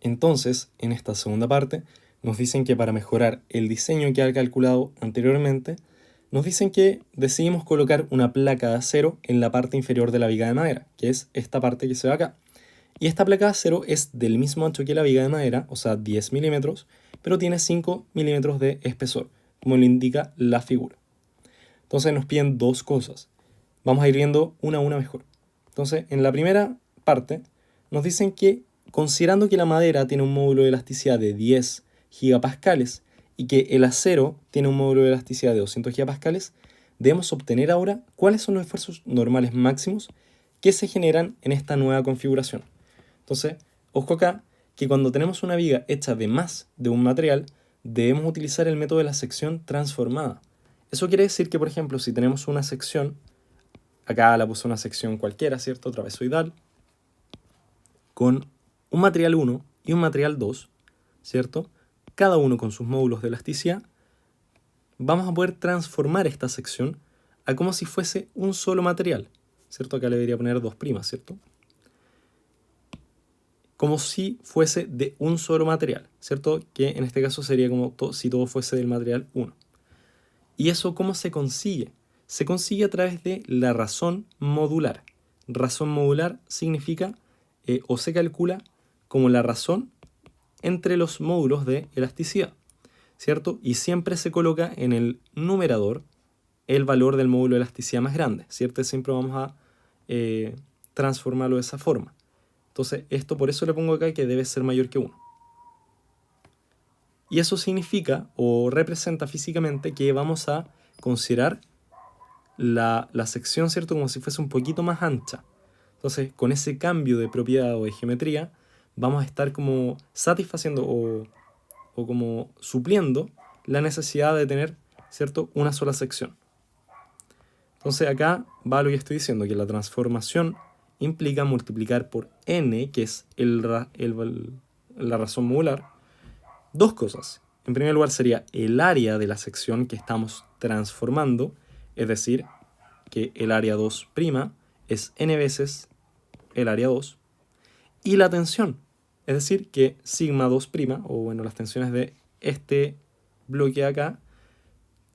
Entonces, en esta segunda parte, nos dicen que para mejorar el diseño que ha calculado anteriormente, nos dicen que decidimos colocar una placa de acero en la parte inferior de la viga de madera, que es esta parte que se ve acá. Y esta placa de acero es del mismo ancho que la viga de madera, o sea 10 milímetros, pero tiene 5 milímetros de espesor, como lo indica la figura. Entonces nos piden dos cosas. Vamos a ir viendo una a una mejor. Entonces, en la primera parte, nos dicen que considerando que la madera tiene un módulo de elasticidad de 10 gigapascales y que el acero tiene un módulo de elasticidad de 200 gigapascales, debemos obtener ahora cuáles son los esfuerzos normales máximos que se generan en esta nueva configuración. Entonces, ojo acá que cuando tenemos una viga hecha de más de un material, debemos utilizar el método de la sección transformada. Eso quiere decir que, por ejemplo, si tenemos una sección, acá la puse una sección cualquiera, ¿cierto? Trapezoidal, con un material 1 y un material 2, ¿cierto? Cada uno con sus módulos de elasticidad, vamos a poder transformar esta sección a como si fuese un solo material, ¿cierto? Acá le debería poner 2', ¿cierto? Como si fuese de un solo material, ¿cierto? Que en este caso sería como si todo fuese del material 1. ¿Y eso cómo se consigue? Se consigue a través de la razón modular. Razón modular significa o se calcula como la razón entre los módulos de elasticidad, ¿cierto? Y siempre se coloca en el numerador el valor del módulo de elasticidad más grande, ¿cierto? Siempre vamos a transformarlo de esa forma. Entonces, esto por eso le pongo acá que debe ser mayor que 1. Y eso significa o representa físicamente que vamos a considerar la sección, ¿cierto? Como si fuese un poquito más ancha. Entonces, con ese cambio de propiedad o de geometría, vamos a estar como satisfaciendo o como supliendo la necesidad de tener, ¿cierto? Una sola sección. Entonces acá va lo que estoy diciendo, que la transformación implica multiplicar por n, que es la razón modular, dos cosas. En primer lugar sería el área de la sección que estamos transformando, es decir, que el área 2' es n veces el área 2, y la tensión, es decir, que sigma 2', o bueno, las tensiones de este bloque acá,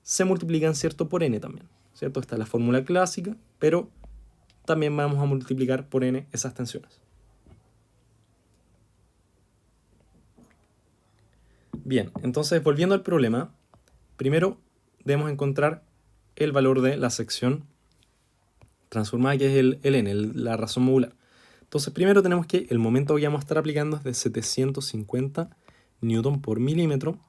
se multiplican, ¿cierto?, por n también, ¿cierto? Esta es la fórmula clásica, pero también vamos a multiplicar por n esas tensiones. Bien, entonces volviendo al problema, primero debemos encontrar el valor de la sección transformada, que es el n, la razón modular. Entonces primero tenemos que el momento que vamos a estar aplicando es de 750 newton por milímetro.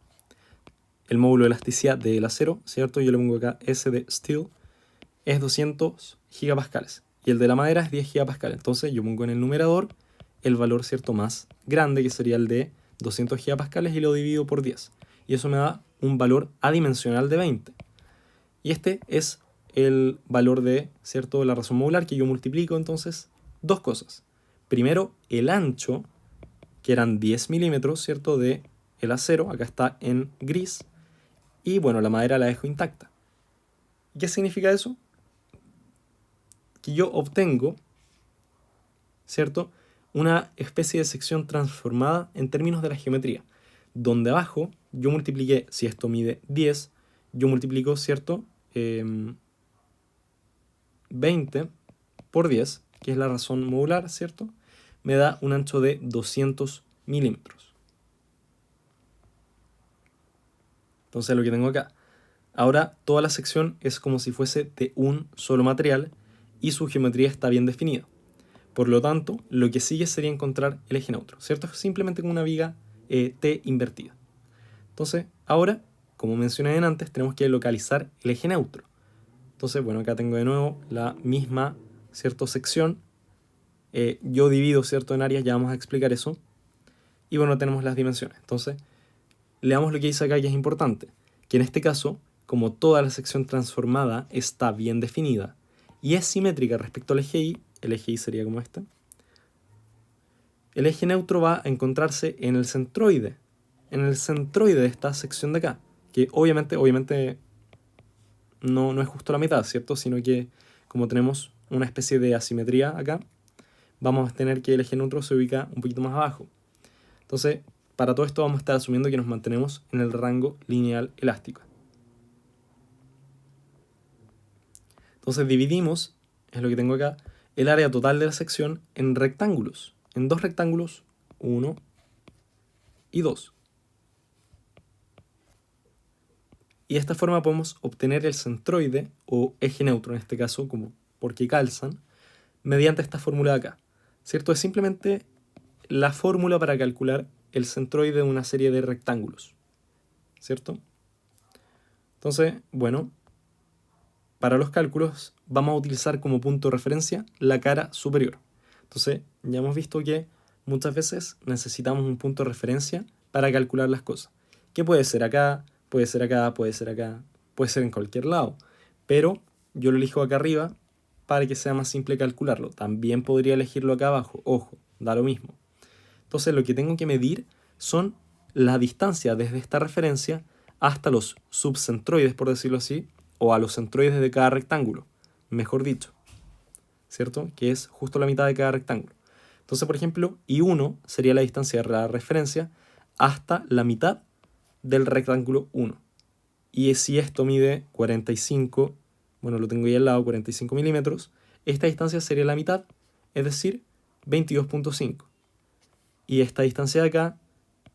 El módulo de elasticidad del acero, ¿cierto? Yo le pongo acá S de steel, es 200 gigapascales. Y el de la madera es 10 gigapascales. Entonces yo pongo en el numerador el valor, ¿cierto?, más grande, que sería el de 200 gigapascales, y lo divido por 10. Y eso me da un valor adimensional de 20. Y este es el valor de, ¿cierto?, la razón modular, que yo multiplico entonces dos cosas. Primero, el ancho, que eran 10 milímetros, ¿cierto?, de el acero, acá está en gris, y bueno, la madera la dejo intacta. ¿Qué significa eso? Que yo obtengo, ¿cierto?, una especie de sección transformada en términos de la geometría, donde abajo yo multipliqué, si esto mide 10, yo multiplico, ¿cierto?, 20 por 10, que es la razón modular, ¿cierto?, me da un ancho de 200 milímetros. Entonces lo que tengo acá. Ahora toda la sección es como si fuese de un solo material y su geometría está bien definida. Por lo tanto, lo que sigue sería encontrar el eje neutro, ¿cierto? Simplemente con una viga T invertida. Entonces, ahora, como mencioné antes, tenemos que localizar el eje neutro. Entonces, bueno, acá tengo de nuevo la misma, ¿cierto?, sección. Yo divido, ¿cierto?, en áreas, ya vamos a explicar eso. Y bueno, tenemos las dimensiones. Entonces, leamos lo que dice acá, que es importante. Que en este caso, como toda la sección transformada está bien definida y es simétrica respecto al eje Y, el eje Y sería como este, el eje neutro va a encontrarse en el centroide de esta sección de acá, que obviamente no es justo la mitad, ¿cierto? Sino que como tenemos una especie de asimetría acá, vamos a tener que el eje neutro se ubica un poquito más abajo. Entonces, para todo esto vamos a estar asumiendo que nos mantenemos en el rango lineal elástico. Entonces dividimos, es lo que tengo acá, el área total de la sección en rectángulos, en dos rectángulos, 1 y 2. Y de esta forma podemos obtener el centroide, o eje neutro en este caso, como porque calzan, mediante esta fórmula de acá. ¿Cierto? Es simplemente la fórmula para calcular el centroide de una serie de rectángulos. ¿Cierto? Entonces, bueno, para los cálculos vamos a utilizar como punto de referencia la cara superior. Entonces, ya hemos visto que muchas veces necesitamos un punto de referencia para calcular las cosas. Que puede ser acá, puede ser acá, puede ser acá, puede ser en cualquier lado. Pero yo lo elijo acá arriba para que sea más simple calcularlo. También podría elegirlo acá abajo. Ojo, da lo mismo. Entonces lo que tengo que medir son la distancia desde esta referencia hasta los subcentroides, por decirlo así, o a los centroides de cada rectángulo, mejor dicho, ¿cierto? Que es justo la mitad de cada rectángulo. Entonces, por ejemplo, I1 sería la distancia de la referencia hasta la mitad del rectángulo 1. Y si esto mide 45, bueno, lo tengo ahí al lado, 45 milímetros, esta distancia sería la mitad, es decir, 22.5. Y esta distancia de acá,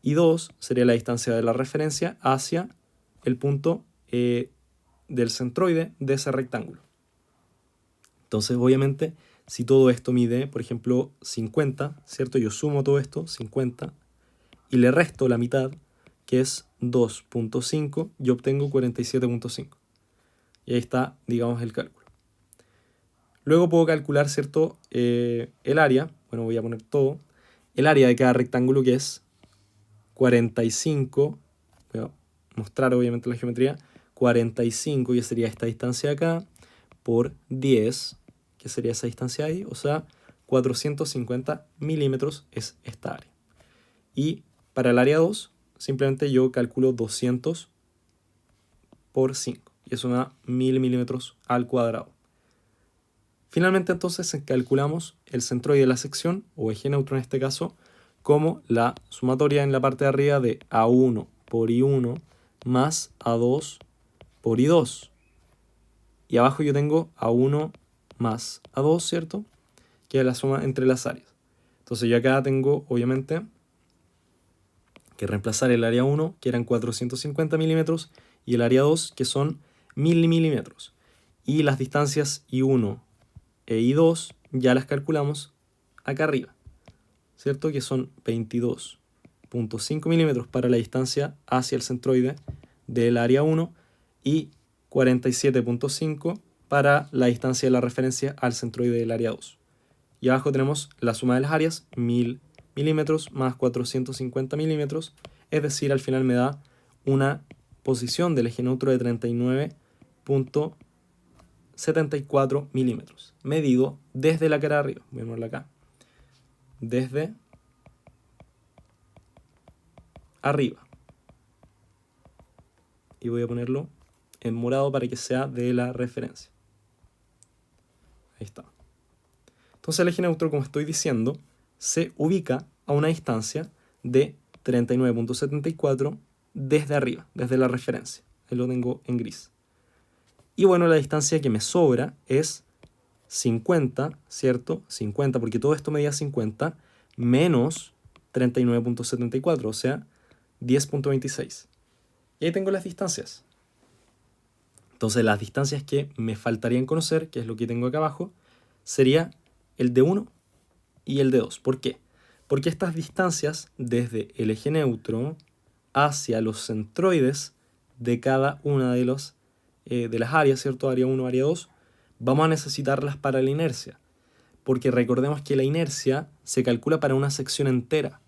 I2, sería la distancia de la referencia hacia el punto del centroide de ese rectángulo. Entonces, obviamente, si todo esto mide, por ejemplo, 50, ¿cierto? Yo sumo todo esto, 50, y le resto la mitad, que es 2.5, yo obtengo 47.5. Y ahí está, digamos, el cálculo. Luego puedo calcular, ¿cierto? El área, bueno, voy a poner todo, el área de cada rectángulo, que es 45, voy a mostrar obviamente la geometría, 45, que sería esta distancia de acá, por 10, que sería esa distancia ahí, o sea, 450 milímetros es esta área. Y para el área 2, simplemente yo calculo 200 por 5, y eso me da 1000 milímetros al cuadrado. Finalmente entonces calculamos el centroide de la sección, o eje neutro en este caso, como la sumatoria en la parte de arriba de A1 por I1 más A2 por I2. Y abajo yo tengo A1 más A2, ¿cierto? Que es la suma entre las áreas. Entonces yo acá tengo, obviamente, que reemplazar el área 1, que eran 450 milímetros, y el área 2, que son 1000 milímetros. Y las distancias I1 e I2 ya las calculamos acá arriba, ¿cierto? Que son 22.5 milímetros para la distancia hacia el centroide del área 1 y 47.5 para la distancia de la referencia al centroide del área 2. Y abajo tenemos la suma de las áreas, 1000 milímetros más 450 milímetros, es decir, al final me da una posición del eje neutro de 39.74 milímetros, medido desde la cara de arriba. Voy a ponerla acá. Desde arriba. Y voy a ponerlo en morado para que sea de la referencia. Ahí está. Entonces el eje neutro, como estoy diciendo, se ubica a una distancia de 39.74 desde arriba, desde la referencia. Ahí lo tengo en gris. Y bueno, la distancia que me sobra es 50, ¿cierto? 50, porque todo esto medía 50, menos 39.74, o sea, 10.26. Y ahí tengo las distancias. Entonces las distancias que me faltarían conocer, que es lo que tengo acá abajo, sería el de 1 y el de 2. ¿Por qué? Porque estas distancias desde el eje neutro hacia los centroides de cada una de las áreas, ¿cierto? Área 1, área 2, vamos a necesitarlas para la inercia. Porque recordemos que la inercia se calcula para una sección entera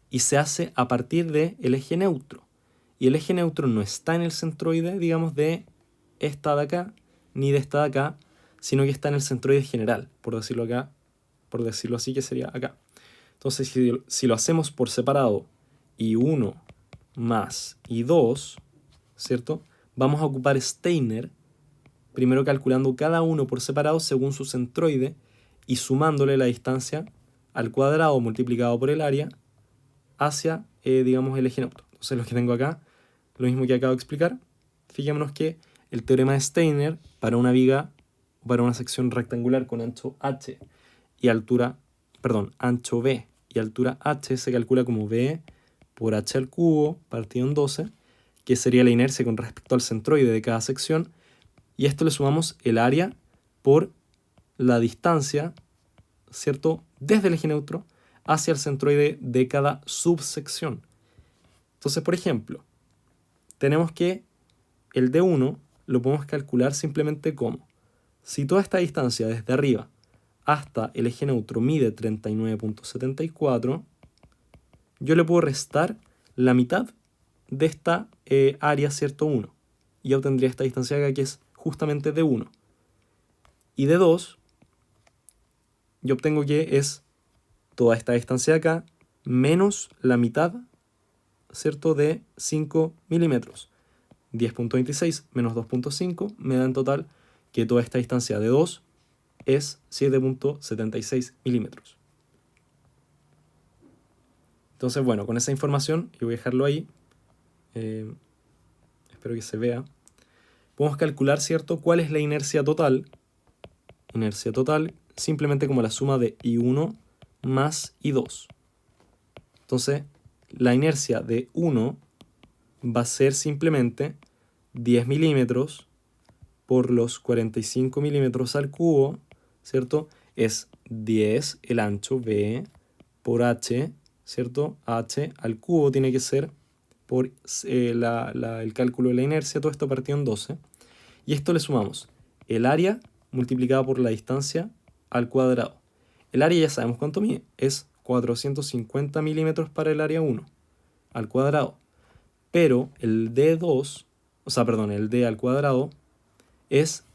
y se hace a partir del eje neutro. Y el eje neutro no está en el centroide, digamos, de esta de acá, ni de esta de acá, sino que está en el centroide general, por decirlo acá, por decirlo así, que sería acá. Entonces, si lo hacemos por separado, I1 más I2, ¿cierto? Vamos a ocupar Steiner, primero calculando cada uno por separado según su centroide y sumándole la distancia al cuadrado multiplicado por el área hacia, digamos, el eje neutro. Entonces lo que tengo acá, lo mismo que acabo de explicar, fijémonos que el teorema de Steiner para una viga, para una sección rectangular con ancho h y altura, ancho b y altura h se calcula como b por h al cubo partido en 12, que sería la inercia con respecto al centroide de cada sección, y a esto le sumamos el área por la distancia, ¿cierto?, desde el eje neutro hacia el centroide de cada subsección. Entonces, por ejemplo, tenemos que el D1 lo podemos calcular simplemente como, si toda esta distancia desde arriba hasta el eje neutro mide 39.74, yo le puedo restar la mitad de esta área, ¿cierto?, 1. Y obtendría esta distancia acá, que es justamente D1. Y D2, yo obtengo que es toda esta distancia de acá menos la mitad, ¿cierto?, de 5 milímetros. 10.26 menos 2.5 me da en total que toda esta distancia de 2 es 7.76 milímetros. Entonces, bueno, con esa información, yo voy a dejarlo ahí, espero que se vea, podemos calcular, ¿cierto?, cuál es la inercia total simplemente como la suma de I1 más I2. Entonces, la inercia de 1 va a ser simplemente 10 milímetros por los 45 milímetros al cubo, ¿cierto? Es 10 el ancho B por H, ¿cierto? H al cubo tiene que ser por el cálculo de la inercia, todo esto partido en 12. Y esto le sumamos el área multiplicado por la distancia al cuadrado. El área ya sabemos cuánto mide, es 450 milímetros para el área 1 al cuadrado. Pero el D2, el D al cuadrado, es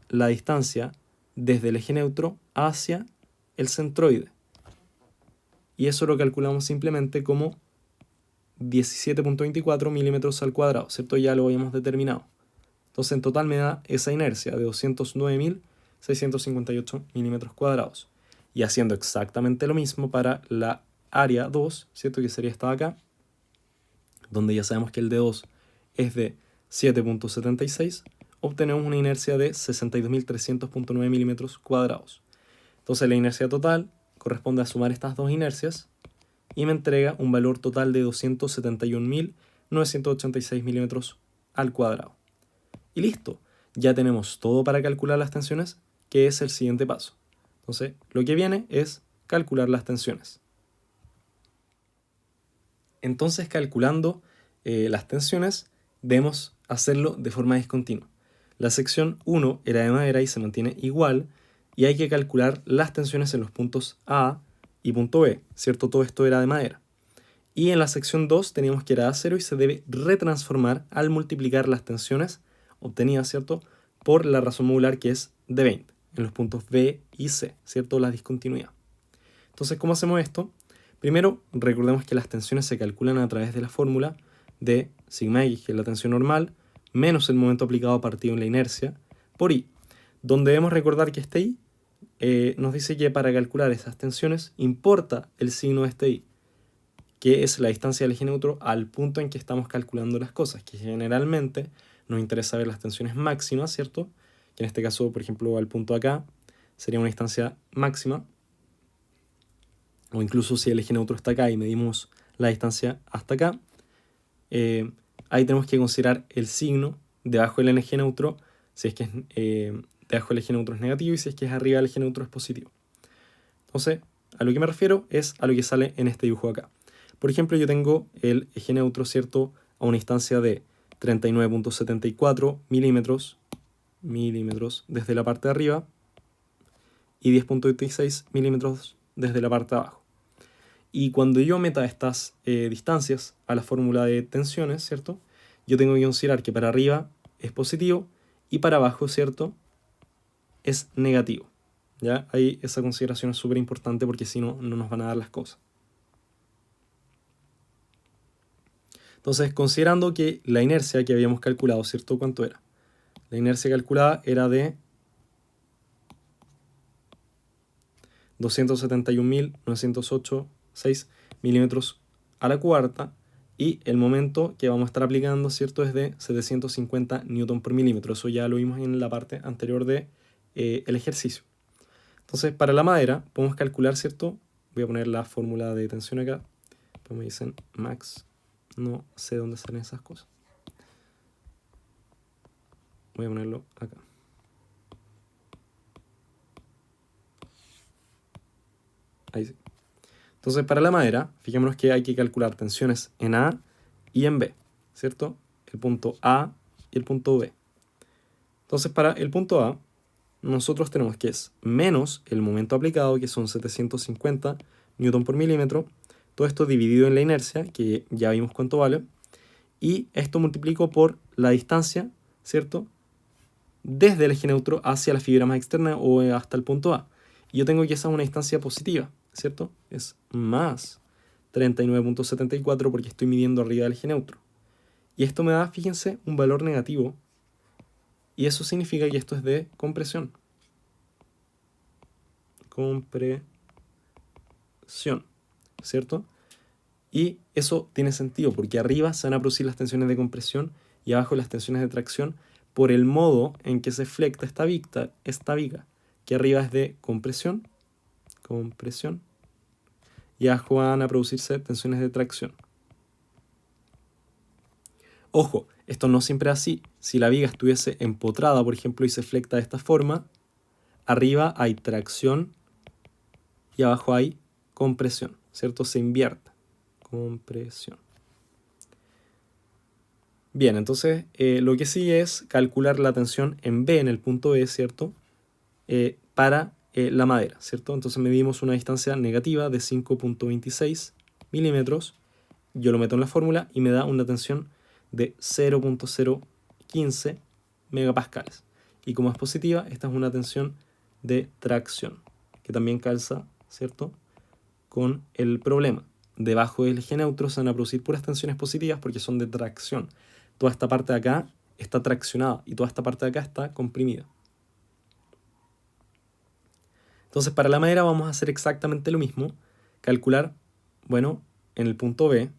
la distancia desde el eje neutro hacia el centroide. Y eso lo calculamos simplemente como 17.24 milímetros al cuadrado, ¿cierto? Ya lo habíamos determinado. Entonces en total me da esa inercia de 209.658 milímetros cuadrados. Y haciendo exactamente lo mismo para la área 2, ¿cierto?, que sería esta de acá, donde ya sabemos que el D2 es de 7.76, obtenemos una inercia de 62.300.9 milímetros cuadrados. Entonces la inercia total corresponde a sumar estas dos inercias y me entrega un valor total de 271.986 milímetros al cuadrado. Y listo, ya tenemos todo para calcular las tensiones, que es el siguiente paso. Entonces, lo que viene es calcular las tensiones. Entonces, calculando las tensiones, debemos hacerlo de forma discontinua. La sección 1 era de madera y se mantiene igual, y hay que calcular las tensiones en los puntos A y punto B, ¿cierto? Todo esto era de madera. Y en la sección 2 teníamos que era de acero y se debe retransformar al multiplicar las tensiones obtenidas, ¿cierto?, por la razón modular, que es de 20, en los puntos B y C, ¿cierto?, la discontinuidad. Entonces, ¿cómo hacemos esto? Primero, recordemos que las tensiones se calculan a través de la fórmula de sigma x, que es la tensión normal, menos el momento aplicado partido en la inercia, por I, donde debemos recordar que este I nos dice que para calcular esas tensiones importa el signo de este I, que es la distancia del eje neutro al punto en que estamos calculando las cosas, que generalmente nos interesa ver las tensiones máximas, ¿cierto? Que en este caso, por ejemplo, al punto acá sería una distancia máxima, o incluso si el eje neutro está acá y medimos la distancia hasta acá, ahí tenemos que considerar el signo debajo del eje neutro, si es que debajo del eje neutro es negativo y si es que es arriba del eje neutro es positivo. Entonces, a lo que me refiero es a lo que sale en este dibujo acá. Por ejemplo, yo tengo el eje neutro, ¿cierto?, a una distancia de 39.74 milímetros desde la parte de arriba y 10.26 milímetros desde la parte de abajo. Y cuando yo meta estas distancias a la fórmula de tensiones, ¿cierto?, yo tengo que considerar que para arriba es positivo y para abajo, ¿cierto?, es negativo. ¿Ya? Ahí esa consideración es súper importante porque si no, no nos van a dar las cosas. Entonces, considerando que la inercia que habíamos calculado, ¿cierto?, ¿cuánto era? La inercia calculada era de 271.908,6 milímetros a la cuarta, y el momento que vamos a estar aplicando, ¿cierto?, es de 750 Newton por milímetro. Eso ya lo vimos en la parte anterior de el ejercicio. Entonces, para la madera podemos calcular, ¿cierto? Voy a poner la fórmula de tensión acá. Pues me dicen max. No sé dónde salen esas cosas. Voy a ponerlo acá. Ahí sí. Entonces, para la madera, fijémonos que hay que calcular tensiones en A y en B, ¿cierto? El punto A y el punto B. Entonces, para el punto A, nosotros tenemos que es menos el momento aplicado, que son 750 newton por milímetro, todo esto dividido en la inercia, que ya vimos cuánto vale, y esto multiplico por la distancia, ¿cierto?, desde el eje neutro hacia la fibra más externa o hasta el punto A. Y yo tengo que esa es una distancia positiva, ¿cierto? Es más 39.74 porque estoy midiendo arriba del eje neutro. Y esto me da, fíjense, un valor negativo. Y eso significa que esto es de compresión. Compresión, ¿cierto? Y eso tiene sentido porque arriba se van a producir las tensiones de compresión y abajo las tensiones de tracción por el modo en que se flecta esta viga, que arriba es de compresión, y abajo van a producirse tensiones de tracción. Ojo, esto no siempre es así. Si la viga estuviese empotrada, por ejemplo, y se flecta de esta forma, arriba hay tracción y abajo hay compresión, ¿cierto? Se invierte. Compresión. Bien, entonces lo que sigue es calcular la tensión en B, en el punto B, ¿cierto? Para la madera, ¿cierto? Entonces medimos una distancia negativa de 5.26 milímetros. Yo lo meto en la fórmula y me da una tensión de 0.015 megapascales. Y como es positiva, esta es una tensión de tracción, que también calza, ¿cierto?, con el problema. Debajo del eje neutro se van a producir puras tensiones positivas porque son de tracción. Toda esta parte de acá está traccionada y toda esta parte de acá está comprimida. Entonces, para la madera vamos a hacer exactamente lo mismo. Calcular, bueno, en el punto B,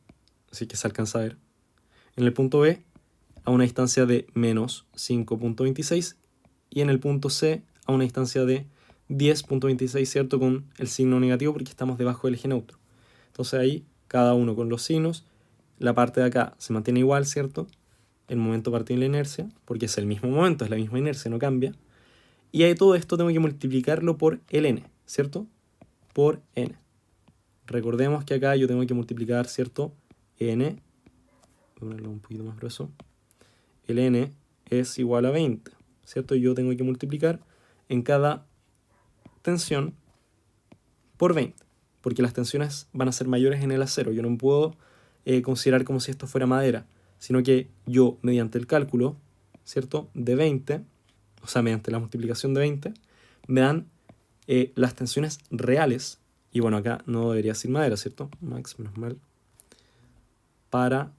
así que se alcanza a ver, en el punto B a una distancia de menos 5.26 y en el punto C a una distancia de 10.26, ¿cierto?, con el signo negativo porque estamos debajo del eje neutro. Entonces ahí, cada uno con los signos, la parte de acá se mantiene igual, ¿cierto?, el momento partido en la inercia, porque es el mismo momento, es la misma inercia, no cambia. Y ahí todo esto tengo que multiplicarlo por el n, ¿cierto?, por n. Recordemos que acá yo tengo que multiplicar, ¿cierto?, n, voy a ponerlo un poquito más grueso, el n es igual a 20, ¿cierto? Y yo tengo que multiplicar en cada tensión por 20, porque las tensiones van a ser mayores en el acero. Yo no puedo considerar como si esto fuera madera, sino que yo, mediante el cálculo, ¿cierto?, de 20, o sea, mediante la multiplicación de 20, me dan las tensiones reales, y bueno, acá no debería ser madera, ¿cierto? Max, menos mal, para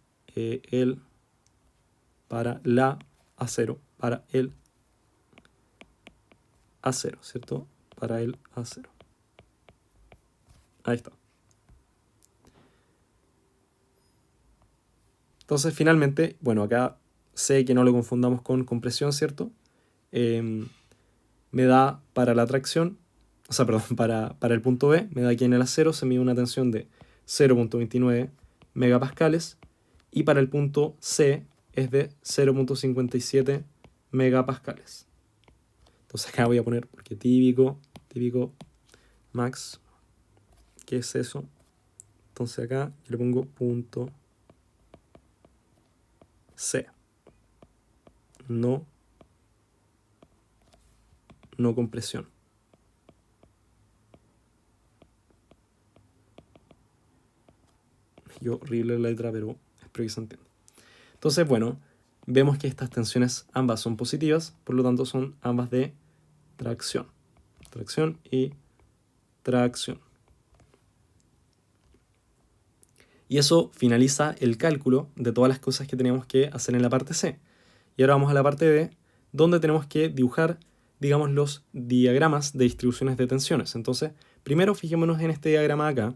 la acero, para el acero, ¿cierto? Para el acero. Ahí está. Entonces, finalmente, bueno, acá sé que no lo confundamos con compresión, ¿cierto? Me da para la tracción, o sea, perdón, para el punto B, me da que en el acero se mide una tensión de 0.29 megapascales y para el punto C es de 0.57 megapascales. Entonces acá voy a poner, porque típico, max, ¿qué es eso? Entonces acá yo le pongo punto C. No compresión. Y horrible la letra, pero espero que se entienda. Entonces, bueno, vemos que estas tensiones ambas son positivas, por lo tanto son ambas de tracción. Tracción y tracción. Y eso finaliza el cálculo de todas las cosas que tenemos que hacer en la parte C. Y ahora vamos a la parte D, donde tenemos que dibujar, digamos, los diagramas de distribuciones de tensiones. Entonces, primero fijémonos en este diagrama de acá.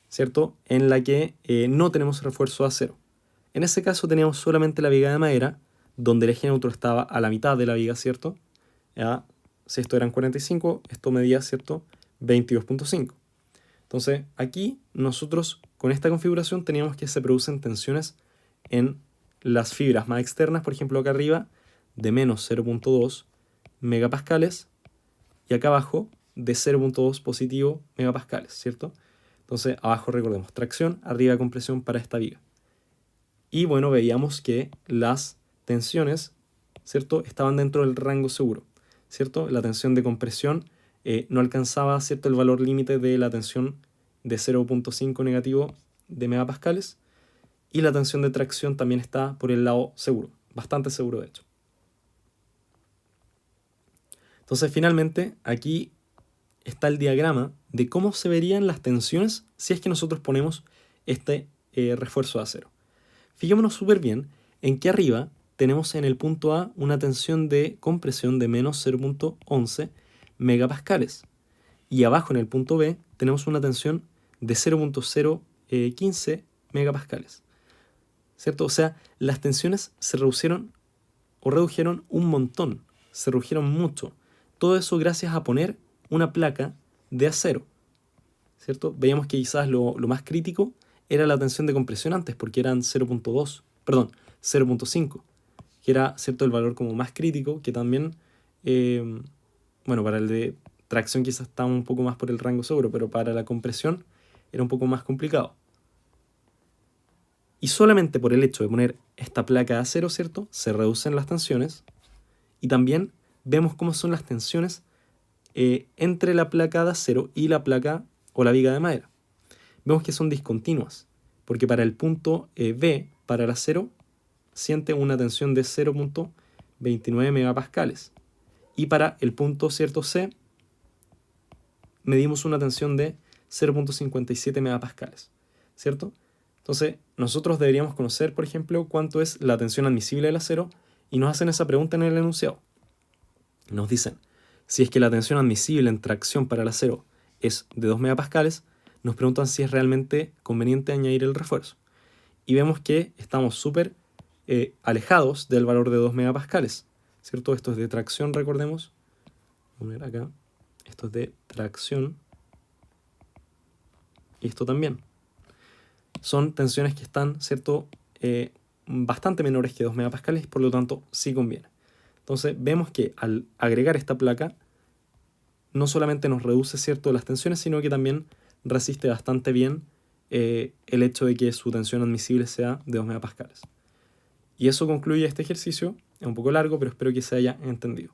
¿cierto? En la que no tenemos refuerzo de acero. En ese caso teníamos solamente la viga de madera, donde el eje neutro estaba a la mitad de la viga, ¿cierto? ¿Ya? Si esto eran 45, esto medía, ¿cierto? 22.5. Entonces, aquí nosotros con esta configuración teníamos que se producen tensiones en las fibras más externas, por ejemplo acá arriba, de menos 0.2 megapascales y acá abajo de 0.2 positivo megapascales, ¿cierto? Entonces, abajo recordemos tracción, arriba compresión para esta viga. Y bueno, veíamos que las tensiones, ¿cierto?, estaban dentro del rango seguro, ¿cierto? La tensión de compresión no alcanzaba, ¿cierto?, el valor límite de la tensión de 0.5 negativo de megapascales, y la tensión de tracción también está por el lado seguro, bastante seguro de hecho. Entonces finalmente aquí está el diagrama de cómo se verían las tensiones si es que nosotros ponemos este refuerzo de acero. Fijémonos súper bien en que arriba tenemos en el punto A una tensión de compresión de menos 0.11 megapascales. Y abajo en el punto B tenemos una tensión de 0.015 megapascales. ¿Cierto? O sea, las tensiones se redujeron un montón, se redujeron mucho. Todo eso gracias a poner una placa de acero. ¿Cierto? Veíamos que quizás lo más crítico era la tensión de compresión antes, porque eran 0.5, que era, ¿cierto?, el valor como más crítico, que también, bueno, para el de tracción quizás estaba un poco más por el rango seguro, pero para la compresión era un poco más complicado. Y solamente por el hecho de poner esta placa de acero, ¿cierto?, se reducen las tensiones, y también vemos cómo son las tensiones entre la placa de acero y la placa o la viga de madera. Vemos que son discontinuas, porque para el punto B, para el acero, siente una tensión de 0.29 megapascales. Y para el punto cierto C, medimos una tensión de 0.57 megapascales, ¿cierto? Entonces, nosotros deberíamos conocer, por ejemplo, cuánto es la tensión admisible del acero, y nos hacen esa pregunta en el enunciado. Nos dicen, si es que la tensión admisible en tracción para el acero es de 2 megapascales, nos preguntan si es realmente conveniente añadir el refuerzo. Y vemos que estamos súper alejados del valor de 2 megapascales, ¿cierto? Esto es de tracción, recordemos. Voy a poner acá. Esto es de tracción. Y esto también. Son tensiones que están, ¿cierto?, bastante menores que 2 megapascales, por lo tanto, sí conviene. Entonces, vemos que al agregar esta placa, no solamente nos reduce, ¿cierto?, las tensiones, sino que también resiste bastante bien el hecho de que su tensión admisible sea de 2 megapascales. Y eso concluye este ejercicio. Es un poco largo, pero espero que se haya entendido.